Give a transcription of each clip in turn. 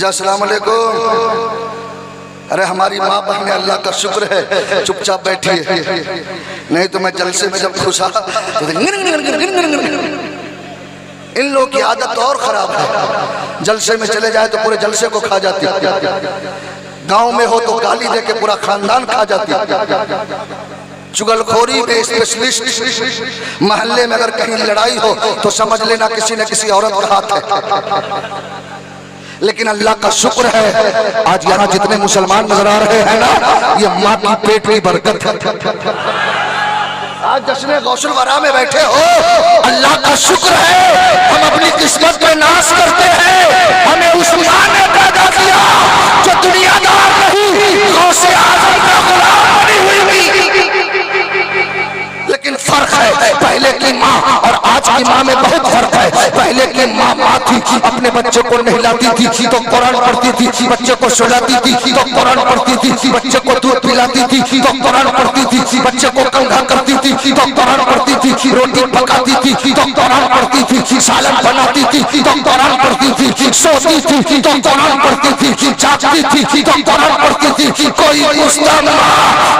अस्सलाम वालेकुम। अरे हमारी माँ बहन, अल्लाह का शुक्र है चुपचाप बैठी है, नहीं तो मैं जलसे में जब खुशा तो इन लोगों की आदत और खराब है, जलसे में चले जाए तो पूरे जलसे को खा जाती, गांव में हो तो गाली दे के पूरा खानदान खा जाती, चुगलखोरी में स्पेशलिस्ट, मोहल्ले में अगर कहीं लड़ाई हो तो समझ लेना किसी न किसी औरत का हाथ है। लेकिन अल्लाह का शुक्र है आज यहाँ जितने मुसलमान नजर आ रहे हैं ना, ये माँ की पेट की बरकत है। आज जश्न गौसल वरा में बैठे हो, अल्लाह का शुक्र है। हम अपनी किस्मत में नाश करते हैं, हमें उस माँ ने पैदा किया जो दुनियादार नहीं, गौसे आजम का गुलाम बनी हुई। लेकिन फर्क है, पहले की माँ और आज की माँ में बहुत फर्क है। पहले की माँ थी, अपने बच्चे को नहलाती थी तो कुरान पढ़ती थी, बच्चे को सुलाती थी तो कुरान पढ़ती थी, बच्चे को दूध पिलाती थी तो कुरान पढ़ती थी, बच्चे को कंघा करती थी तो कुरान पढ़ती थी, रोटी पकाती थी तो कुरान पढ़ती थी, सालन बनाती थी तो कुरान पढ़ती थी, सोती थी तो कुरान पढ़ती थी, जागती थी तो कुरान पढ़ती थी। कोई पूछता माँ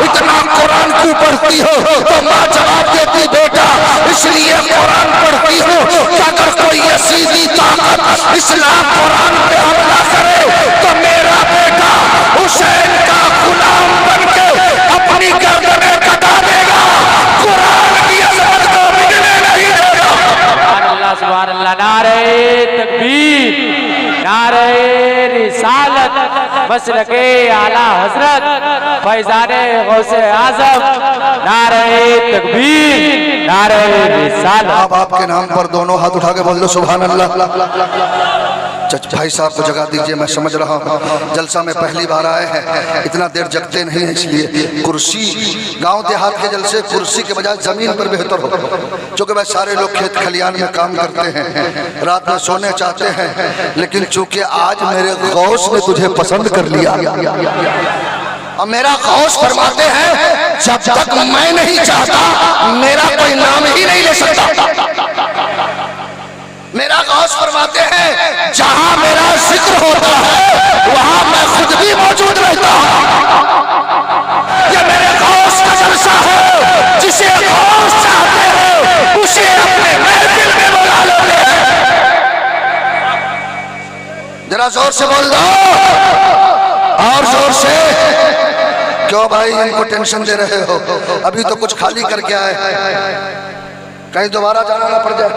इतना कुरान क्यों पढ़ती हो, तो माँ जवाब देती बेटा इसलिए कुरान पढ़ती हो कि अगर कोई सीधी ताकत इस्लाम कुरान पे हमला करे तो मेरा बेटा हुसैन का गुलाम बनके अपनी गर्दनें कटा देगा, कुरान की अज़मत को मिटने नहीं देगा। सुभान अल्लाह, नारे तकबीर, नारे रिसालत, मसलके आला हजरत फैजाने गौसे आजम, नारे तकबीर, नारे रिसालत। आप आपके नाम पर दोनों हाथ उठा के बोल दो सुभान अल्लाह। भाई साहब को जगा दीजिए, मैं समझ रहा हूँ जलसा में पहली बार आए हैं, इतना देर जगते नहीं है, इसलिए कुर्सी गांव देहात के जलसे कुर्सी के बजाय जमीन पर बेहतर हो, क्योंकि वह सारे लोग खेत खलियान में काम करते हैं, रात में सोने चाहते हैं, लेकिन चूंकि आज मेरे गौस ने तुझे पसंद कर लिया और मेरा गौस फरमाते हैं जब तक मैं नहीं चाहता मेरा कोई नाम ही नहीं ले सकता। मेरा गौस फरमाते हैं जहां मेरा जिक्र होता है वहां मैं खुद भी मौजूद रहता हूं। ये मेरे गौस का जलसा है, जिसे गौस चाहते हैं उसे अपने महफिल में बुला लेते हैं। जरा जोर से बोल दो, और जोर से। क्यों भाई इनको टेंशन दे रहे हो, अभी तो कुछ खाली करके आए, कहीं दोबारा जाना ना पड़ जाए।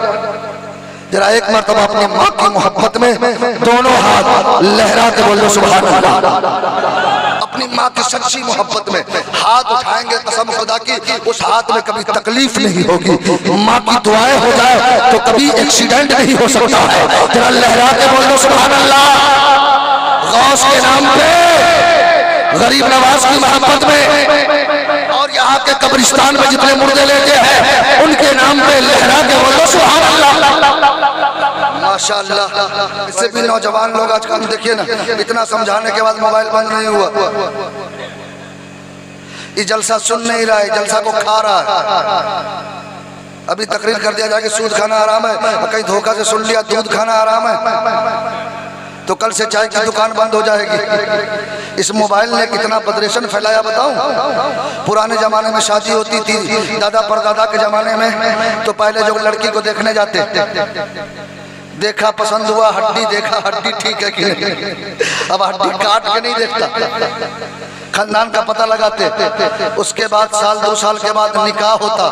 जरा एक मरतबा अपनी माँ की मोहब्बत में दोनों हाथ लहरा के बोलो सुभान अल्लाह। अपनी माँ की सच्ची मोहब्बत में हाथ उठाएंगे, कसम खुदा की उस हाथ में कभी तकलीफ नहीं होगी। माँ की दुआएं हो जाए तो कभी एक्सीडेंट नहीं हो सकता है। जरा लहरा के बोलो सुभान अल्लाह। गौस के नाम पे, गरीब नवाज की मोहब्बत में, और यहाँ के कब्रिस्तान में जितने मुर्दे लेके हैं उनके नाम पे लहरा के बोलो सुभान अल्लाह। माशाअल्लाह। इससे भी नौजवान लोग आजकल देखिए ना, इतना समझाने के बाद मोबाइल बंद नहीं हुआ, ये जलसा सुन नहीं रहा है, जलसा को खा रहा है। अभी तकरीर कर दिया जाए कि सूद खाना आराम है, कहीं धोखा से सुन लिया दूध खाना आराम है, तो कल से चाय की दुकान बंद हो जाएगी। इस मोबाइल ने कितना बदरेशन फैलाया बताऊं। पुराने जमाने में शादी होती थी, दादा परदादा के जमाने में, तो पहले जो लड़की को देखने जाते, देखा पसंद हुआ, हड्डी देखा, हड्डी ठीक है कि नहीं, अब हड्डी काट के नहीं देखता, खानदान का पता लगाते। उसके बाद साल 2 साल के बाद निकाह होता,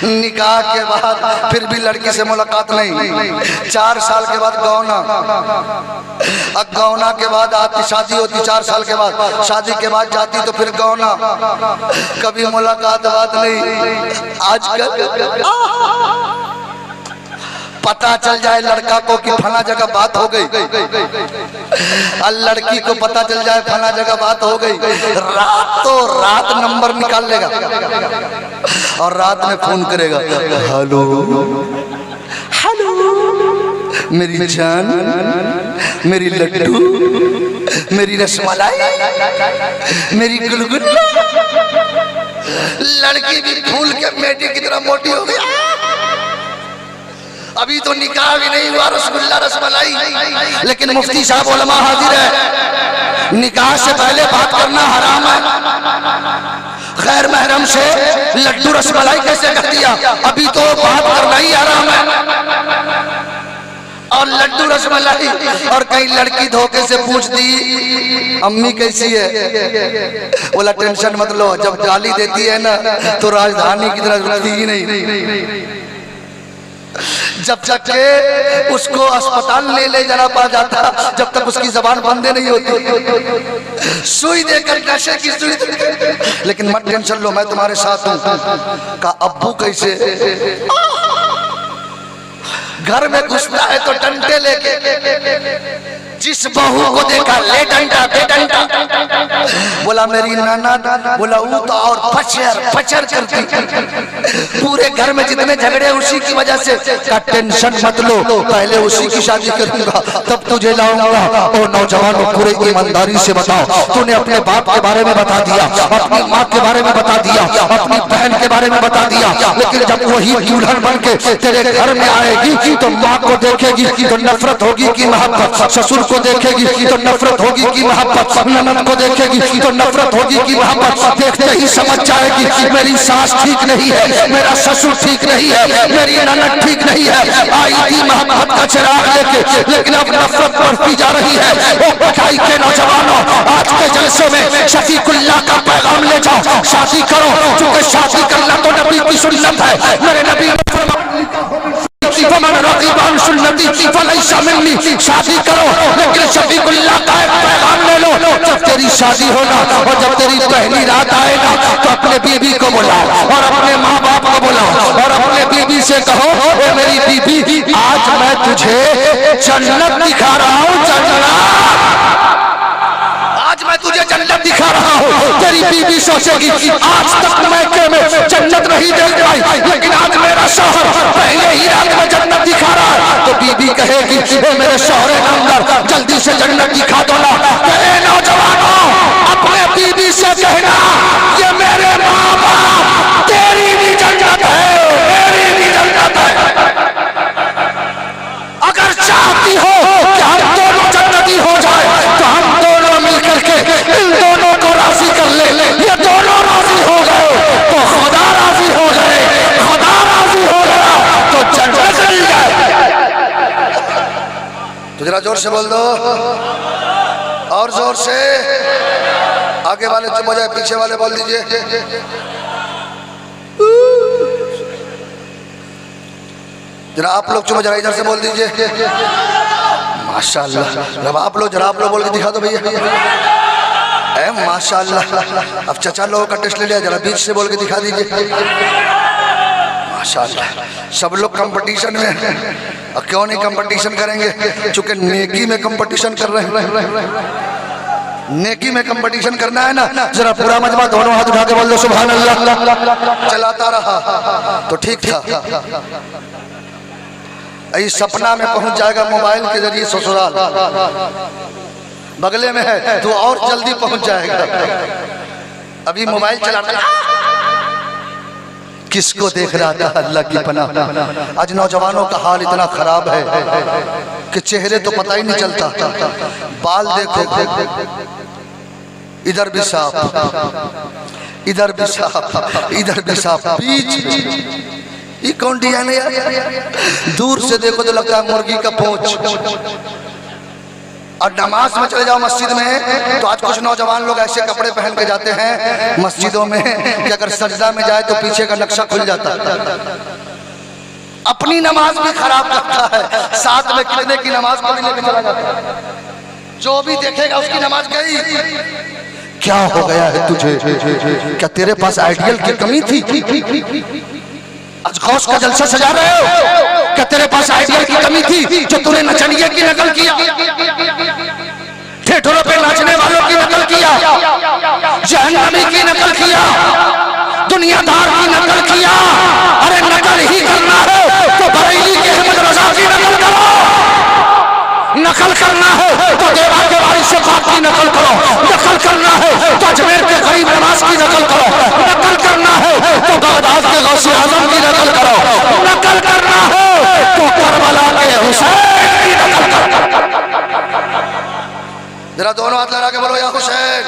निकाह के बाद फिर भी लड़की से मुलाकात नहीं, 4 साल के बाद गौना, अब गौना के बाद आपकी शादी होती 4 साल के बाद, शादी के बाद जाती तो फिर गौना, कभी मुलाकात बात नहीं। आजकल पता चल जाए लड़का को कि फला जगह बात हो गई, और लड़की को पता चल जाए फला जगह बात हो गई, रात नंबर निकाल लेगा और रात में फोन करेगा, हेलो हेलो मेरी जान, मेरी लड्डू, मेरी रसमलाई, मेरी गुलगुला। लड़की भी फूल के मेटी की तरह मोटी हो गई, अभी तो निकाह भी नहीं हुआ, रसगुल्ला रसमलाई। लेकिन मुफ्ती साहब उलमा हाजिर है, निकाह से पहले बात करना हराम है। गैर महरम से लड्डू रसमलाई कैसे कर दिया? अभी तो बात करना ही हराम है और लड्डू रसमलाई। और कई लड़की धोखे से पूछ दी अम्मी कैसी है, बोला टेंशन मत लो, जब गाली देती है ना तो राजधानी की तरह रुकती ही नहीं। जब तक के उसको अस्पताल ले जाना पा जाता, जब तक उसकी जबान बंदे नहीं होती। सुई देकर नशे की सुई देकर। लेकिन मत टेंशन लो, मैं तुम्हारे साथ हूं। का अब्बू कैसे घर में घुसता है तो डंडे लेके, जिस बहू को देखा ले डंडा दे डंडा। बोला मेरी नाना, बोला वो तो और पचर पचर करती। पूरे घर में जितने झगड़े उसी की वजह से। का टेंशन मत लो, पहले उसी की शादी करूंगा तब तुझे लाऊंगा। और नौजवानों पूरे ईमानदारी से बताओ, तूने अपने बाप के बारे में बता दिया, अपनी माँ के बारे में बता दिया, अपनी बहन के बारे में बता दिया, लेकिन जब वही दुल्हन बन के तेरे घर में आएगी तो माँ को देखेगी तो नफरत होगी कि मोहब्बत, ससुर को देखेगी तो नफरत होगी कि मोहब्बत, ननद को देखेगी तो नफरत होगी कि मोहब्बत। देखते ही समझ जाएगी कि मेरी सास ठीक नहीं है, मेरा ससुर ठीक नहीं है, मेरी ननद ठीक नहीं है। आई थी मोहब्बत का चिराग लेके, लेकिन अब नफरत बढ़ती जा रही है। ओ बधाई के नौजवानों, आज के जलसे में शफीकुल्लाह का पैगाम ले जाओ, शादी करो, क्योंकि शादी करना तो नबी की सुन्नत है। मेरे नबी ने शादी करो, लेकिन शफीकुल्लाह का एक पैगाम ले लो। जब तेरी शादी होना और जब तेरी पहली रात आएगा तो अपने बीबी को बुलाओ और अपने माँ बाप को बुलाओ और अपने बीबी से कहो, ओ मेरी बीबी, आज मैं तुझे जन्नत दिखा रहा हूँ, जन्नत। आज मैं तुझे जन्नत दिखा रहा हूँ। तेरी बीबी सोचेगी आज तक मैं में जन्नत नहीं देख पाई, लेकिन आज मेरा शौहर पहले ही रात में जन्नत दिखा रहा है। तो बीबी कहेगी मेरे शौहरे अंदर जल्दी से जन्नत दिखा दो ना। नौजवानों, अपने बीबी से कहना ये मेरे माँ बाप, तेरी भी जन्नत है, मेरी भी जन्नत है। अगर चाहती हो कि हम दोनों जन्नती हो जाए तो हम दोनों मिलकर के इन दोनों को राजी कर ले। ये दोनों राजी हो गए तो खुदा राजी हो गए, खुदा राजी हो गया तो जन्नत मिल जाए। तो जरा जोर से बोल दो, और जोर से। आगे वाले चुप हो जाए, पीछे वाले बोल दीजिए। जरा आप लोग चुप, जरा इधर से बोल दीजिए माशाल्लाह। जब आप लोग, जरा आप लोग बोल के दिखा दो भैया, माशाल्लाह। अब चचा लोगों का टेस्ट ले लिया, जरा बीच से बोल के दिखा दीजिए माशाल्लाह। सब लोग कंपटीशन में हैं, और क्यों नहीं कंपटीशन करेंगे, चूंकि नेकी में कंपटीशन कर रहे हैं। नेकी में कंपटीशन करना है ना। जरा पूरा मजमा दोनों हाथ उठा के बोल दो सुभान अल्लाह। चलाता रहा तो ठीक था, इस सपना में पहुंच जाएगा मोबाइल के जरिए ससुराल, बगले में है तो और जल्दी पहुंच जाएगा। अभी मोबाइल चलाता किसको देख रहा था, अल्लाह की पनाह। आज नौजवानों का हाल इतना खराब है कि चेहरे तो पता ही नहीं चलता। बाल देखो, इधर भी साफ, इधर भी साफ, इधर भी साफ, बीच ये कौन डिजाइन है यार? दूर से देखो तो लगता है मुर्गी का पूंछ। और नमाज में चले जाओ मस्जिद में तो आज कुछ नौजवान लोग ऐसे कपड़े पहन के जाते हैं मस्जिदों में कि अगर सजदा में जाए तो पीछे का नक्शा खुल जाता है। अपनी नमाज भी खराब करता है, साथ में कितने की नमाज को भी लेकर चला जाता है। जो भी देखेगा उसकी नमाज गई। क्या हो गया है तुझे? क्या तेरे पास आइडियल की कमी थी? आज गौस का जलसा सजा रहे हो, क्या तेरे पास आइडियल की कमी थी जो तूने नचनिए की नकल किया, थिएटरों पे नाचने वालों की नकल किया, जहन्नमी की नकल किया, दुनियादार की नकल किया? अरे नकल ही करना है तो बरेली के अहमद रजा की नकल करो, नकल करना है तो देवा के वारिस से बात की नकल करो, नकल करना है तो अजमेर के गरीब नवाज की नकल करो, नकल करना है तो बगदाद के गौसे आजम की नकल करो, नकल करना है तो जरा दोनों हाथ लगा के बोलो या हुसैन।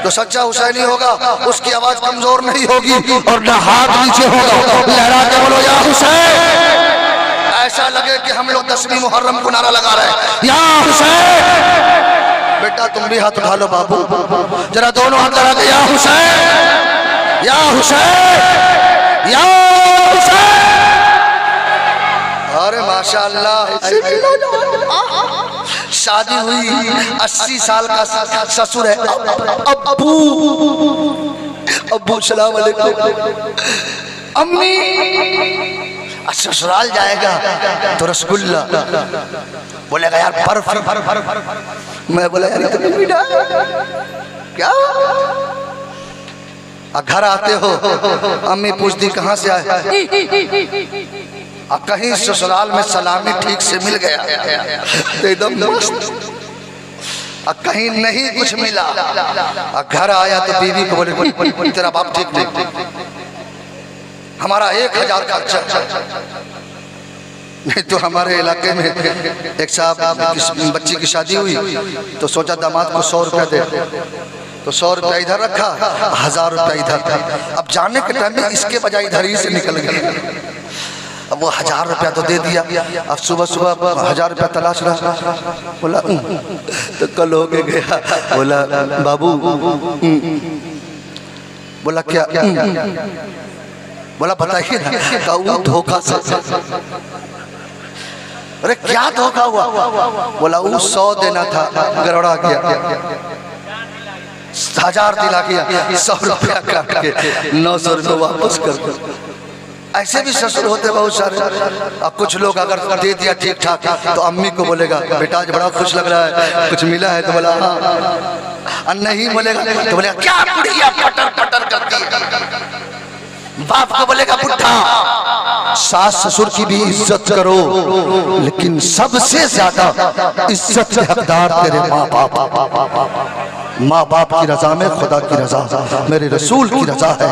जो सच्चा हुसैनी होगा उसकी आवाज कमजोर नहीं होगी और ना हाथ नीचे होगा, लहरा के बोलो या हुसैन। ऐसा लगे कि हम लोग 10वीं मुहर्रम को नारा लगा रहे हैं, या हुसैन। बेटा तुम भी हाथ उठा लो बाबू, जरा दोनों हाथ लगा के या हुसैन, या हुसैन, या हुसैन। अरे माशाअल्लाह, शादी हुई 80 साल का ससुर है, अब्बू अब्बू सलाम अलैकुम, अम्मी ससुराल जाएगा तो रसगुल्ला, बोलेगा यार बर्फ, मैं बोला यार इतना मीठा क्या। घर आते हो अम्मी पूछती कहाँ से आए, कहीं ससुराल में सलामी ठीक से मिल गया तो एकदम मस्त, कहीं नहीं कुछ मिला, घर आया तो बीवी को बोले तेरा बाप ठीक नहीं, हमारा 1000 का खर्चा। नहीं तो हमारे इलाके में एक साहब बच्ची की शादी हुई तो सोचा दामाद को 100 रुपया दे, तो 100 रुपया इधर रखा, 1000 रुपया इधर। अब जाने के टाइम में इसके बजाय इधर ही से निकल गया, अब वो 1000 रुपया तो दे दिया। अब सुबह सुबह 1000 रुपया तलाश रहा, बोला तो कल हो गया, बोला बाबू, बोला क्या, बोला बताइए ना, कहूँ धोखा से। अरे क्या धोखा हुआ, बोला वो 100 देना था गड़बड़ा गया, 1000 दिला गया, 100 रुपया काट के 900 रुपया वापस कर दो। ऐसे भी ससुर होते बहुत सारे। अब कुछ लोग अगर दे दिया ठीक ठाक तो अम्मी को बोलेगा बेटा आज बड़ा खुश लग रहा है, कुछ मिला है, तो बोला हाँ, नहीं बोलेगा तो बोलेगा क्या बुढ़िया पटर पटर करती है। बाप को बोलेगा बुढ़ा। सास ससुर की भी इज्जत करो, लेकिन सबसे ज्यादा इज्जत के हकदार तेरे माँ बाप। माँ बाप की रजा में खुदा की रजा, मेरे रसूल की रजा है।